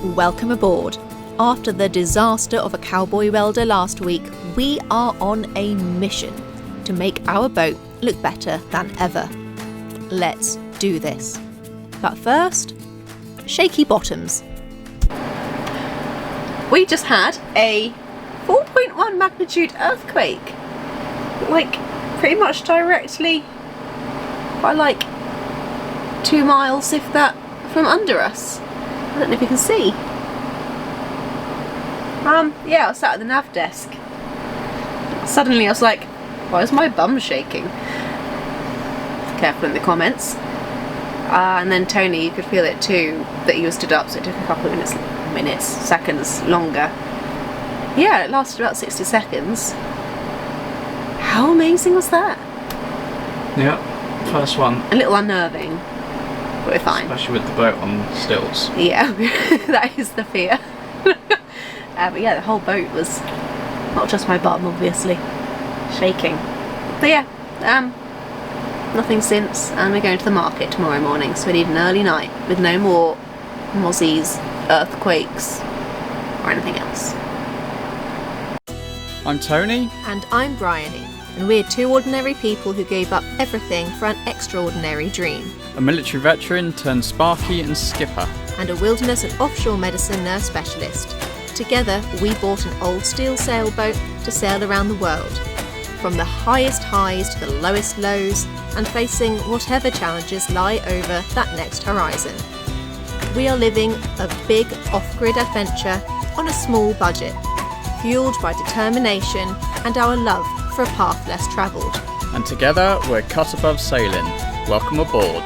Welcome aboard. After the disaster of a cowboy welder last week, we are on a mission to make our boat look better than ever. Let's do this. But first, shaky bottoms. We just had a 4.1 magnitude earthquake. Like, pretty much directly by like 2 miles, if that, from under us. I don't know if you can see. Yeah, I was sat at the nav desk. Suddenly I was like, why is my bum shaking? Careful in the comments. And then Tony, you could feel it too, that he was stood up, so it took a couple of seconds longer. Yeah, it lasted about 60 seconds. How amazing was that? Yeah, first one. A little unnerving, but we're fine. Especially with the boat on stilts. Yeah, that is the fear. But yeah, the whole boat was, not just my bum obviously, shaking. But yeah, nothing since, and we're going to the market tomorrow morning, so we need an early night with no more mozzies, earthquakes, or anything else. I'm Tony. And I'm Bryony, and we're two ordinary people who gave up everything for an extraordinary dream. A military veteran turned sparky and skipper. And a wilderness and offshore medicine nurse specialist. Together, we bought an old steel sailboat to sail around the world, from the highest highs to the lowest lows, and facing whatever challenges lie over that next horizon. We are living a big off-grid adventure on a small budget, fueled by determination and our love for a path less travelled. And together, we're cut above sailing. Welcome aboard.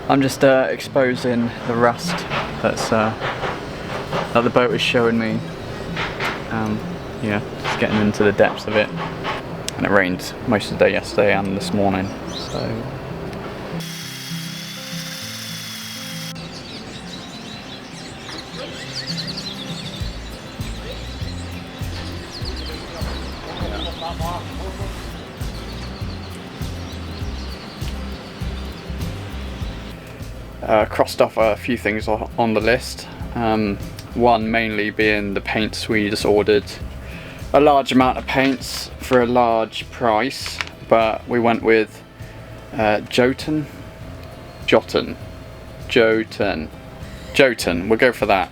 I'm just exposing the rust that's that the boat was showing me. Yeah, just getting into the depths of it. And it rained most of the day yesterday and this morning, so. Crossed off a few things on the list. One mainly being the paints. We just ordered a large amount of paints for a large price, but we went with Jotun. We'll go for that.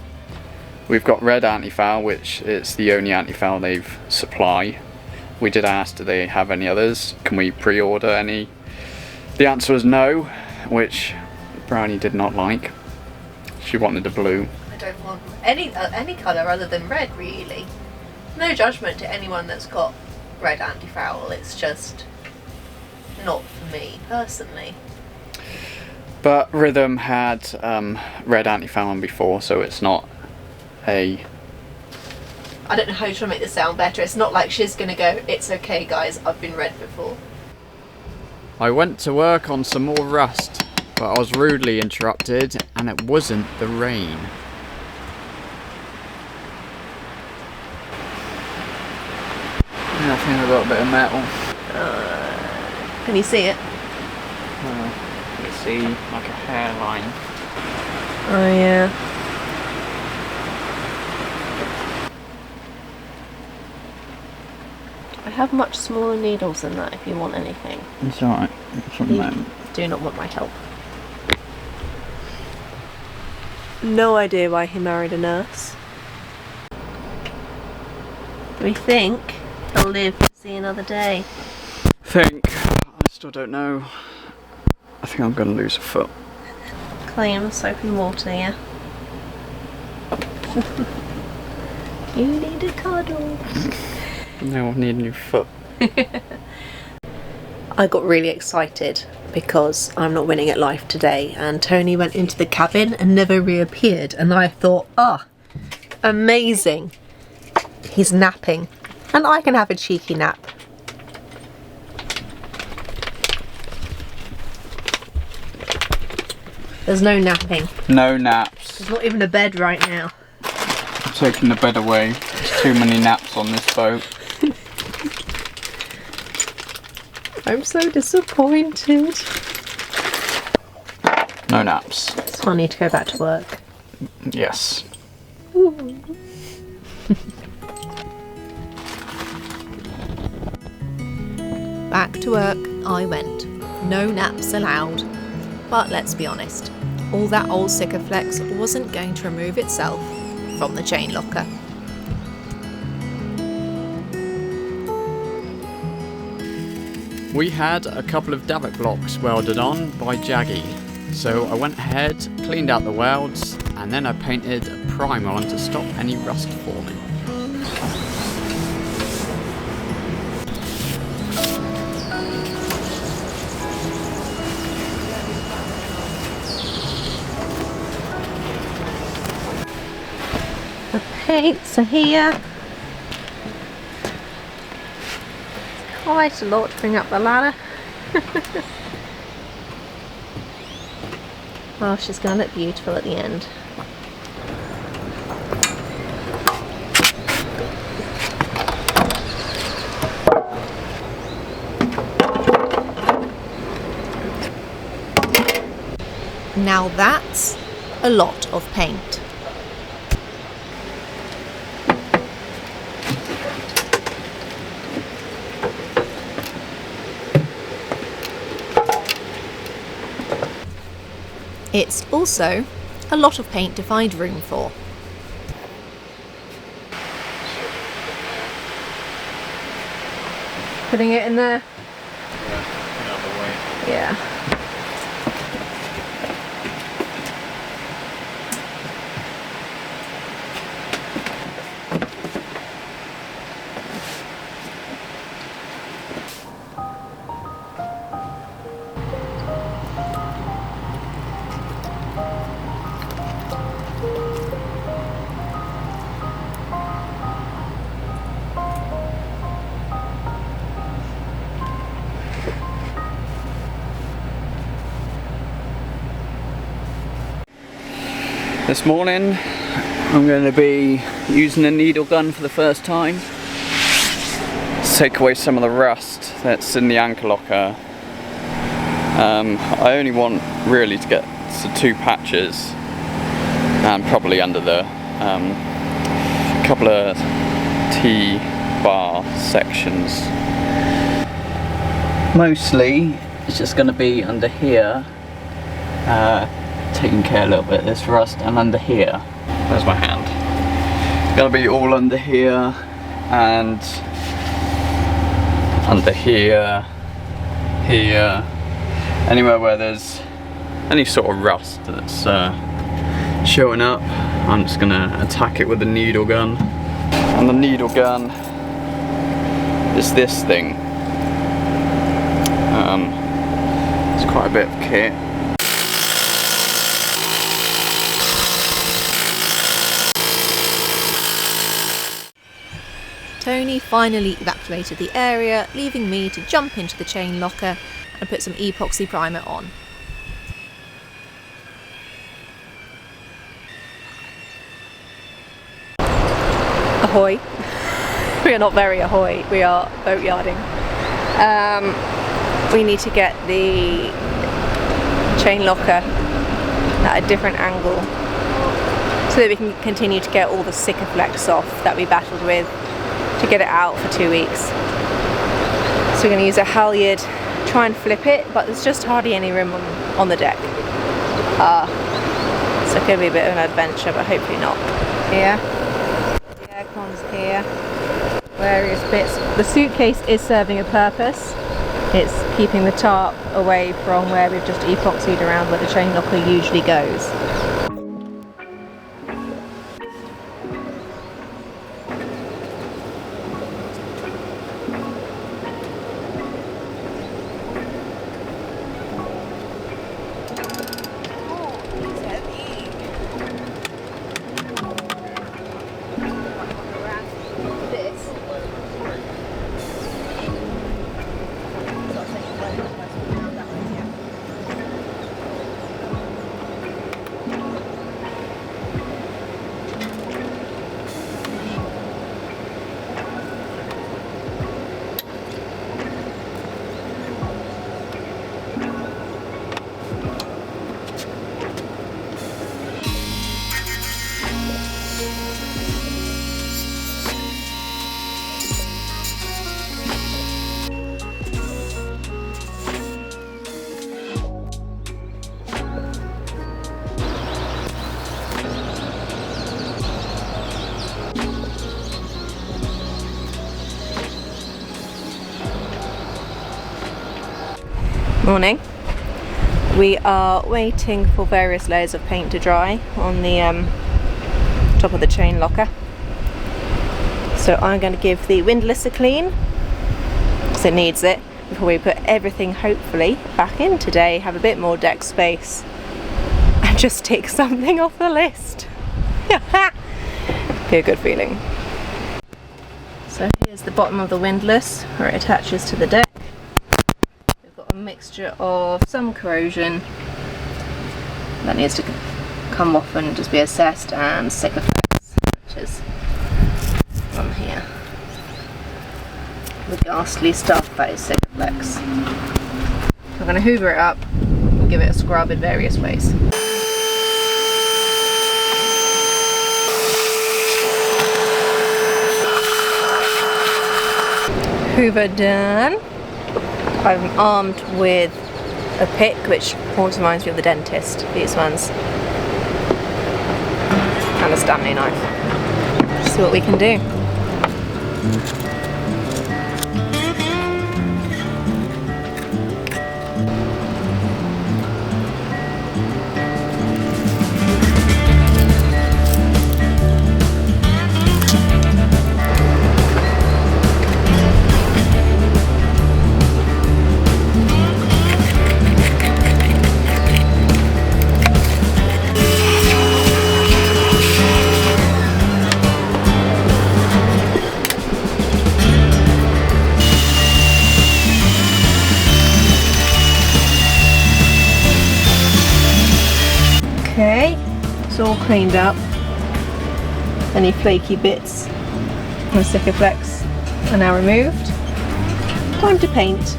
We've got red anti-foul, which is the only anti-foul they've supply. We did ask, do they have any others? Can we pre-order any? The answer was no, which Brownie did not like. She wanted the blue. I don't want any colour other than red, really. No judgment to anyone that's got red anti-foul, it's just not for me personally. But Rhythm had red anti-foul on before, so it's not a... I don't know how you're trying to make this sound better. It's not like she's going to go, it's okay guys, I've been red before. I went to work on some more rust, but I was rudely interrupted, and it wasn't the rain. Yeah, I think I've got a bit of metal. Can you see it? You see like a hairline. Oh yeah. I have much smaller needles than that if you want anything. It's alright. You do not want my help. No idea why he married a nurse. Do we think he'll live to see another day? I still don't know. I think I'm going to lose a foot. Clean soap and water, yeah? You need a cuddle. No, I need a new foot. I got really excited because I'm not winning at life today, and Tony went into the cabin and never reappeared, and I thought, amazing. He's napping, and I can have a cheeky nap. There's no napping. No naps. There's not even a bed right now. I'm taking the bed away. There's too many naps on this boat. I'm so disappointed. No naps. So I need to go back to work. Yes. Back to work I went. No naps allowed. But let's be honest, all that old Sikaflex wasn't going to remove itself from the chain locker. We had a couple of davit blocks welded on by Jaggy, so I went ahead, cleaned out the welds, and then I painted a primer on to stop any rust forming. The paints are here. Quite a lot to bring up the ladder. Oh, she's going to look beautiful at the end. Now that's a lot of paint. It's also a lot of paint to find room for. Putting it in there? Yeah, out of the way. Yeah. This morning I'm going to be using a needle gun for the first time to take away some of the rust that's in the anchor locker. I only want really to get to 2 patches and probably under the couple of T-bar sections. Mostly it's just going to be under here, taking care a little bit of this rust, and under here. There's my hand. It's going to be all under here and under here, here, anywhere where there's any sort of rust that's showing up. I'm just going to attack it with a needle gun. And the needle gun is this thing. It's quite a bit of kit. Tony finally evacuated the area, leaving me to jump into the chain locker and put some epoxy primer on. Ahoy. We are not very ahoy, we are boatyarding. We need to get the chain locker at a different angle so that we can continue to get all the Sikaflex off that we battled with to get it out for 2 weeks. So we're going to use a halyard, try and flip it, but there's just hardly any room on the deck. So it's going to be a bit of an adventure, but hopefully not. Here, the aircon's here, various bits. The suitcase is serving a purpose. It's keeping the tarp away from where we've just epoxied around where the chain locker usually goes. Morning. We are waiting for various layers of paint to dry on the top of the chain locker. So I'm going to give the windlass a clean, because it needs it, before we put everything hopefully back in today, have a bit more deck space, and just tick something off the list. Be a good feeling. So here's the bottom of the windlass where it attaches to the deck. We've got a mixture of some corrosion that needs to come off and just be assessed, and Sikaflex, which is on here. The ghastly stuff that is Sikaflex. I'm going to hoover it up and give it a scrub in various ways. Hoover done. I'm armed with a pick, which always reminds me of the dentist, these ones, and a Stanley knife. See what we can do. Okay, it's all cleaned up. Any flaky bits and Sikaflex are now removed. Time to paint.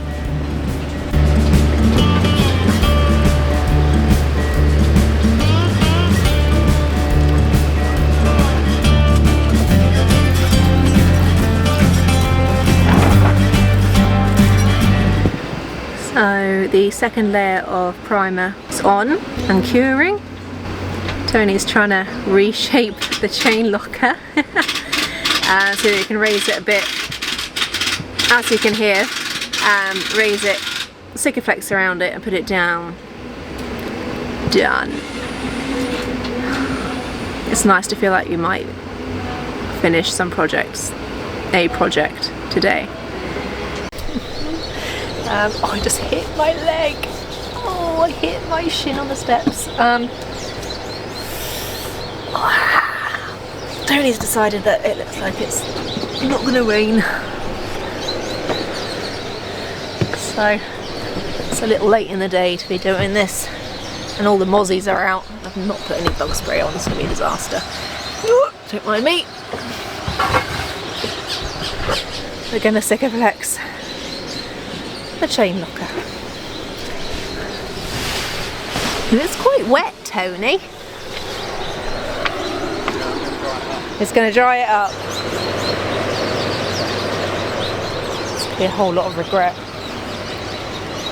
So the second layer of primer is on and curing. Tony's trying to reshape the chain locker so that you can raise it a bit, as you can hear, raise it, Sikaflex around it and put it down. Done. It's nice to feel like you might finish a project today. Oh, I just hit my leg. Oh, I hit my shin on the steps. Tony's decided that it looks like it's not going to rain, so it's a little late in the day to be doing this, and all the mozzies are out. I've not put any bug spray on, it's going to be a disaster. Don't mind me. We're going to Sikaflex the chain locker. It's quite wet, Tony. It's going to dry it up. It's going to be a whole lot of regret,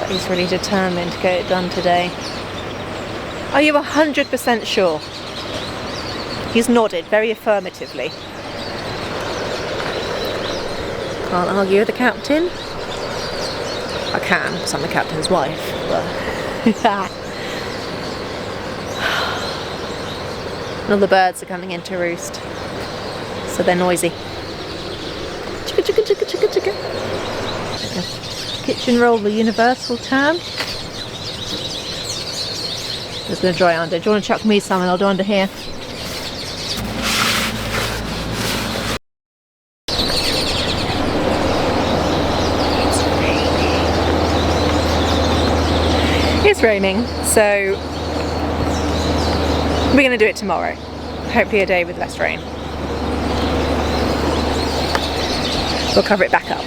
but he's really determined to get it done today. Are you 100% sure? He's nodded very affirmatively. Can't argue with the captain. I can, because I'm the captain's wife, but all the birds are coming in to roost, so they're noisy. Chicka chicka chicka chicka chicka. Kitchen roll, the universal term. It's going to dry under. Do you want to chuck me some and I'll do under here? It's raining, so we're going to do it tomorrow. Hopefully a day with less rain. We'll cover it back up.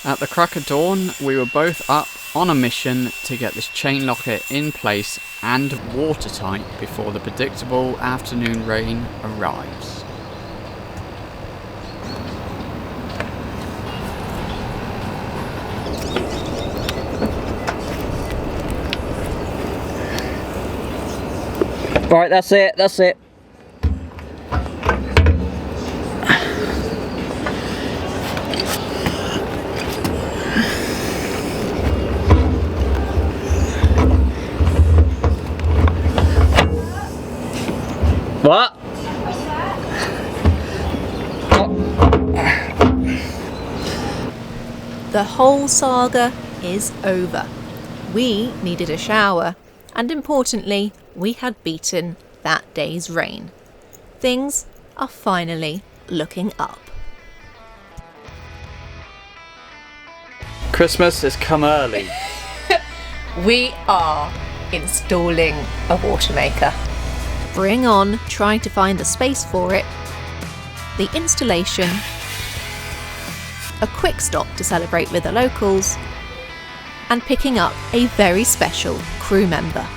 At the crack of dawn, we were both up on a mission to get this chain locker in place and watertight before the predictable afternoon rain arrives. Right, that's it. What? The whole saga is over. We needed a shower, and importantly, we had beaten that day's rain. Things are finally looking up. Christmas has come early. We are installing a water maker. Bring on trying to find the space for it, the installation, a quick stop to celebrate with the locals, and picking up a very special crew member.